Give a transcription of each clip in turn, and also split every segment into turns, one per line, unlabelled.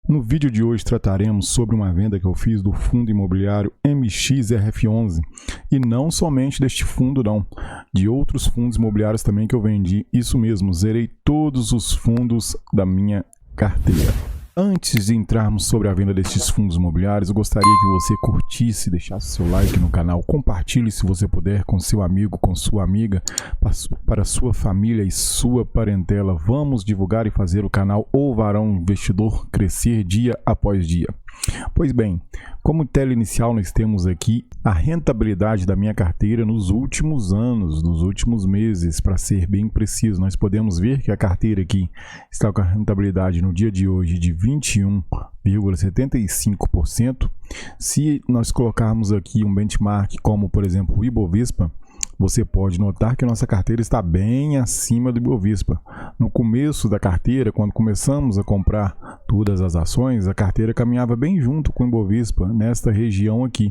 No vídeo de hoje trataremos sobre uma venda que eu fiz do fundo imobiliário MXRF11 e não somente deste fundo não, de outros fundos imobiliários também que eu vendi. Isso mesmo, zerei todos os fundos da minha carteira. Antes de entrarmos sobre a venda destes fundos imobiliários, eu gostaria que você curtisse, deixasse seu like no canal, compartilhe se você puder com seu amigo, com sua amiga, para sua família e sua parentela. Vamos divulgar e fazer o canal O Varão Investidor crescer dia após dia. Pois bem, como tela inicial nós temos aqui a rentabilidade da minha carteira nos últimos anos, nos últimos meses, para ser bem preciso. Nós podemos ver que a carteira aqui está com a rentabilidade no dia de hoje de 21,75%. Se nós colocarmos aqui um benchmark como, por exemplo, o Ibovespa, você pode notar que a nossa carteira está bem acima do Ibovespa. No começo da carteira, quando começamos a comprar todas as ações, a carteira caminhava bem junto com o Ibovespa, nesta região aqui.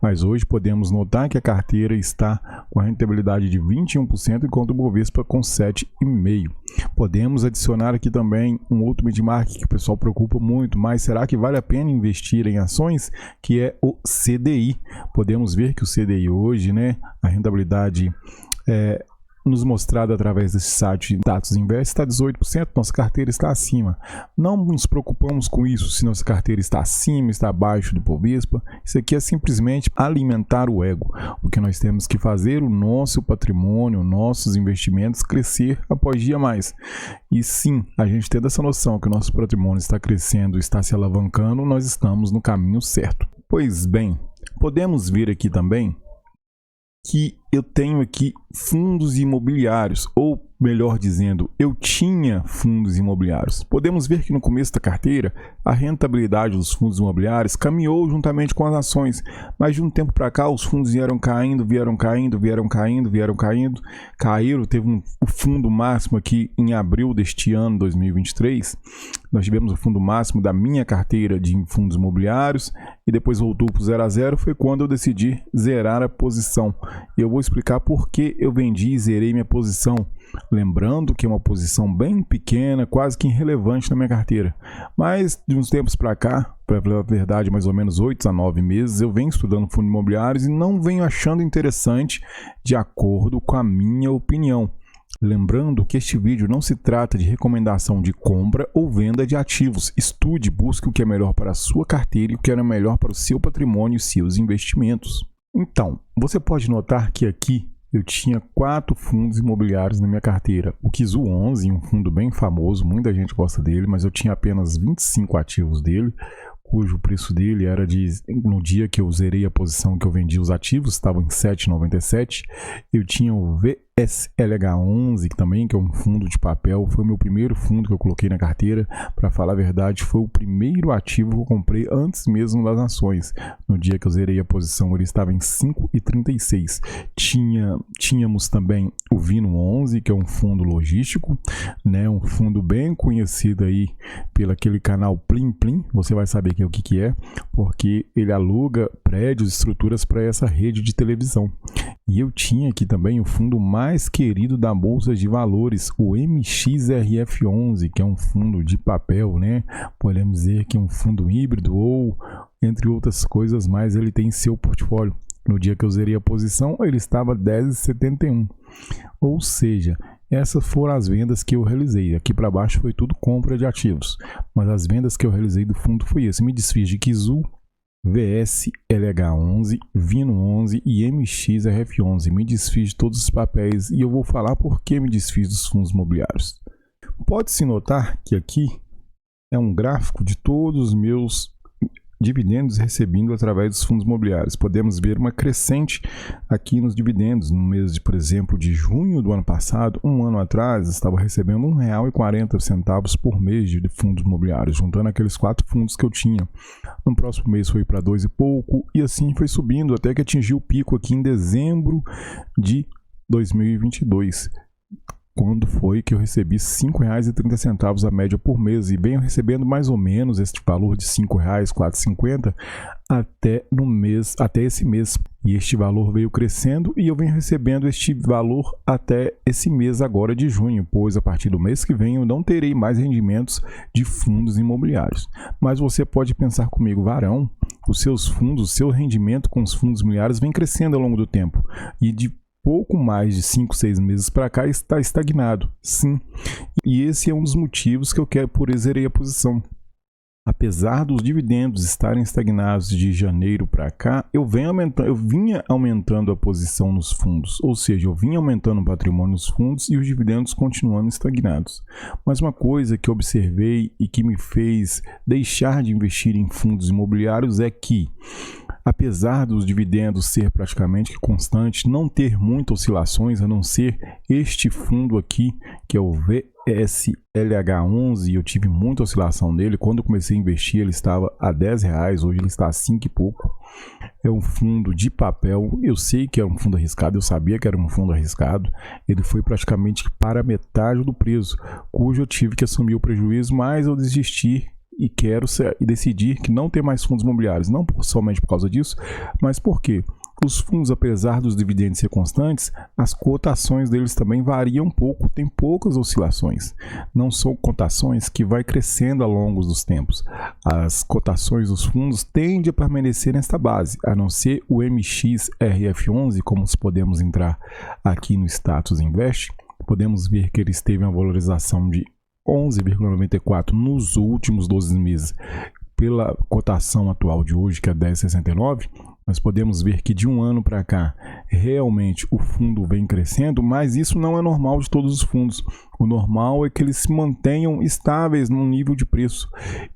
Mas hoje podemos notar que a carteira está com a rentabilidade de 21%, enquanto o Ibovespa com 7,5%. Podemos adicionar aqui também um outro benchmark que o pessoal preocupa muito, mas será que vale a pena investir em ações? Que é o CDI. Podemos ver que o CDI hoje, a rentabilidade nos mostrada através desse site Dados Invest está 18%, nossa carteira está acima. Não nos preocupamos com isso, se nossa carteira está acima, está abaixo do Ibovespa. Isso aqui é simplesmente alimentar o ego. O que nós temos que fazer, o nosso patrimônio, nossos investimentos crescer após dia mais. E sim, a gente tendo essa noção que o nosso patrimônio está crescendo, está se alavancando, nós estamos no caminho certo. Pois bem, podemos ver aqui também que eu tenho aqui fundos imobiliários, ou melhor dizendo, eu tinha fundos imobiliários. Podemos ver que no começo da carteira, a rentabilidade dos fundos imobiliários caminhou juntamente com as ações, mas de um tempo para cá os fundos vieram caindo, caíram, teve o fundo máximo aqui em abril deste ano, 2023, nós tivemos o fundo máximo da minha carteira de fundos imobiliários e depois voltou para o 0 a 0, foi quando eu decidi zerar a posição. E eu vou explicar por que eu vendi e zerei minha posição. Lembrando que é uma posição bem pequena, quase que irrelevante na minha carteira. Mas de uns tempos para cá, para falar a verdade, mais ou menos 8 a 9 meses, eu venho estudando fundos imobiliários e não venho achando interessante de acordo com a minha opinião. Lembrando que este vídeo não se trata de recomendação de compra ou venda de ativos. Estude, busque o que é melhor para a sua carteira e o que é melhor para o seu patrimônio e seus investimentos. Então, você pode notar que aqui eu tinha 4 fundos imobiliários na minha carteira. O Kizu 11, um fundo bem famoso, muita gente gosta dele, mas eu tinha apenas 25 ativos dele, cujo preço dele era no dia que eu zerei a posição que eu vendi os ativos, estavam em 7,97. Eu tinha o VSLH11 também, que é um fundo de papel, foi o meu primeiro fundo que eu coloquei na carteira. Para falar a verdade, foi o primeiro ativo que eu comprei antes mesmo das ações. No dia que eu zerei a posição, ele estava em 5,36. Tínhamos também o Vino 11, que é um fundo logístico, um fundo bem conhecido aí pelo aquele canal Plim Plim. Você vai saber o que é, porque ele aluga prédios, estruturas para essa rede de televisão. E eu tinha aqui também o fundo mais querido da Bolsa de Valores, o MXRF11, que é um fundo de papel, Podemos dizer que é um fundo híbrido ou, entre outras coisas mais, ele tem em seu portfólio. No dia que eu zerei a posição, ele estava 10,71. Ou seja, essas foram as vendas que eu realizei. Aqui para baixo foi tudo compra de ativos, mas as vendas que eu realizei do fundo foi esse. Me desfiz de Kizu, VSLH11, Vino 11 e MXRF11. Me desfiz de todos os papéis e eu vou falar por que me desfiz dos fundos imobiliários. Pode-se notar que aqui é um gráfico de todos os meus dividendos recebidos através dos fundos imobiliários. Podemos ver uma crescente aqui nos dividendos. No mês por exemplo, de junho do ano passado, um ano atrás, estava recebendo R$ 1,40 por mês de fundos imobiliários, juntando aqueles 4 fundos que eu tinha. No próximo mês foi para 2 e pouco, e assim foi subindo até que atingiu o pico aqui em dezembro de 2022. quando foi que eu recebi R$ 5,30 a média por mês, e venho recebendo mais ou menos este valor de R$ 5,450 até esse mês. E este valor veio crescendo e eu venho recebendo este valor até esse mês agora de junho, pois a partir do mês que vem eu não terei mais rendimentos de fundos imobiliários. Mas você pode pensar comigo, Varão, os seus fundos, o seu rendimento com os fundos imobiliários vem crescendo ao longo do tempo e de pouco mais de 5, 6 meses para cá está estagnado. Sim, e esse é um dos motivos que eu quero, por isso zerei a posição. Apesar dos dividendos estarem estagnados de janeiro para cá, eu vinha aumentando a posição nos fundos, ou seja, eu vinha aumentando o patrimônio nos fundos e os dividendos continuando estagnados. Mas uma coisa que eu observei e que me fez deixar de investir em fundos imobiliários é que, apesar dos dividendos ser praticamente constante, não ter muitas oscilações, a não ser este fundo aqui, que é o VSLH11, eu tive muita oscilação nele. Quando eu comecei a investir, ele estava a R$10, hoje ele está a 5 e pouco. É um fundo de papel, eu sei que era um fundo arriscado, eu sabia que era um fundo arriscado. Ele foi praticamente para metade do preço, cujo eu tive que assumir o prejuízo, mas eu desisti e decidir que não ter mais fundos imobiliários, não somente por causa disso, mas porque os fundos, apesar dos dividendos ser constantes, as cotações deles também variam um pouco, tem poucas oscilações. Não são cotações que vai crescendo ao longo dos tempos. As cotações dos fundos tendem a permanecer nesta base, a não ser o MXRF11, como podemos entrar aqui no Status Invest, podemos ver que ele teve uma valorização de 11,94 nos últimos 12 meses. Pela cotação atual de hoje, que é 10,69, nós podemos ver que de um ano para cá, realmente o fundo vem crescendo, mas isso não é normal de todos os fundos. O normal é que eles se mantenham estáveis num nível de preço.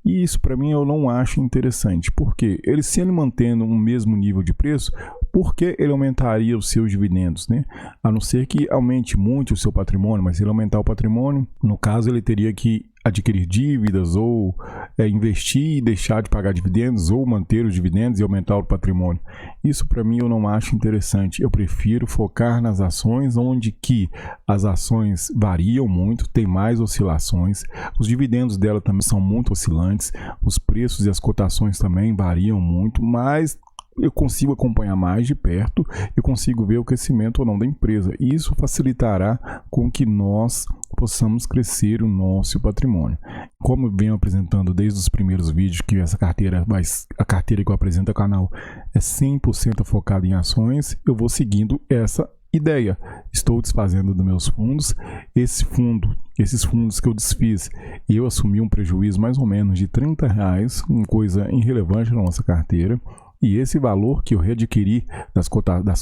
E isso, para mim, eu não acho interessante. Porque ele sendo mantendo um mesmo nível de preço, por que ele aumentaria os seus dividendos, né? A não ser que aumente muito o seu patrimônio, mas se ele aumentar o patrimônio, no caso, ele teria que adquirir dívidas ou investir e deixar de pagar dividendos, ou manter os dividendos e aumentar o patrimônio. Isso para mim eu não acho interessante. Eu prefiro focar nas ações, onde que as ações variam muito, tem mais oscilações, os dividendos dela também são muito oscilantes, os preços e as cotações também variam muito, mas eu consigo acompanhar mais de perto, eu consigo ver o crescimento ou não da empresa. E isso facilitará com que nós possamos crescer o nosso patrimônio. Como eu venho apresentando desde os primeiros vídeos, que essa carteira, a carteira que eu apresento ao canal é 100% focada em ações, eu vou seguindo essa ideia. Estou desfazendo dos meus fundos. Esses fundos que eu desfiz, eu assumi um prejuízo mais ou menos de R$30, uma coisa irrelevante na nossa carteira. E esse valor que eu readquiri das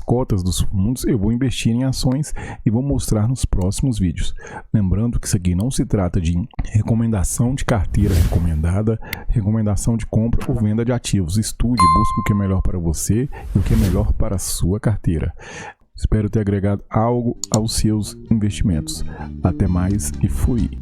cotas dos fundos, eu vou investir em ações e vou mostrar nos próximos vídeos. Lembrando que isso aqui não se trata de recomendação de carteira recomendada, recomendação de compra ou venda de ativos. Estude, busque o que é melhor para você e o que é melhor para a sua carteira. Espero ter agregado algo aos seus investimentos. Até mais e fui!